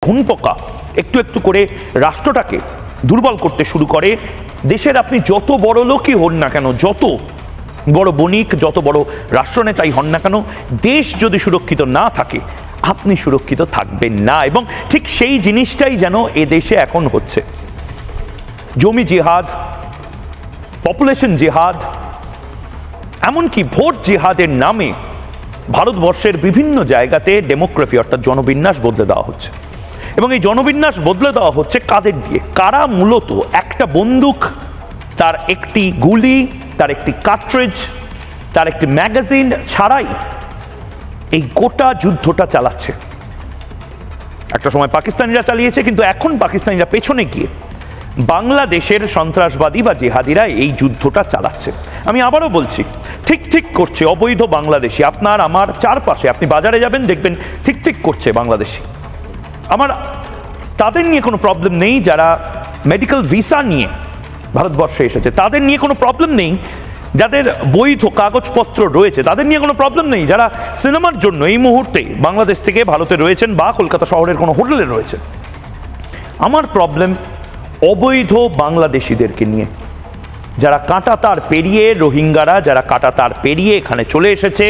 খুনপোকা একটু একটু করে রাষ্ট্রটাকে দুর্বল করতে শুরু করে, দেশের আপনি যত বড় লোকই হন না কেন, যত বড় বণিক, যত বড় রাষ্ট্রনেতাই হন না কেন, দেশ যদি সুরক্ষিত না থাকে আপনি সুরক্ষিত থাকবেন না। এবং ঠিক সেই জিনিসটাই যেন এ দেশে এখন হচ্ছে। জমি জিহাদ, পপুলেশন জিহাদ, এমনকি ভোট জিহাদের নামে ভারতবর্ষের বিভিন্ন জায়গাতে ডেমোগ্রাফি অর্থাৎ জনবিন্যাস বদলে দেওয়া হচ্ছে। এবং এই জনবিন্যাস বদলে দেওয়া হচ্ছে কাদের দিয়ে? কারা মূলত একটা বন্দুক, তার একটি গুলি, তার একটি কার্ট্রিজ, তার একটি ম্যাগাজিন ছাড়াই এই গোটা যুদ্ধটা চালাচ্ছে। একটা সময় পাকিস্তানিরা চালিয়েছে, কিন্তু এখন পাকিস্তানিরা পেছনে গিয়ে বাংলাদেশের সন্ত্রাসবাদী বা জিহাদিরা এই যুদ্ধটা চালাচ্ছে। আমি আবারও বলছি, ঠিক ঠিক করছে অবৈধ বাংলাদেশি। আপনার আমার চারপাশে আপনি বাজারে যাবেন, দেখবেন ঠিক ঠিক করছে বাংলাদেশি। আমার তাদের নিয়ে কোনো প্রবলেম নেই যারা মেডিকেল ভিসা নিয়ে ভারতবর্ষে এসেছে, তাদের নিয়ে কোনো প্রবলেম নেই যাদের বৈধ কাগজপত্র রয়েছে, তাদের নিয়ে কোনো প্রবলেম নেই যারা সিনেমার জন্য এই মুহূর্তে বাংলাদেশ থেকে ভারতে রয়েছেন বা কলকাতা শহরের কোনো হোটেলে রয়েছেন। আমার প্রবলেম অবৈধ বাংলাদেশিদেরকে নিয়ে, যারা কাঁটা তার পেরিয়ে, রোহিঙ্গারা যারা কাঁটা তার পেরিয়ে এখানে চলে এসেছে,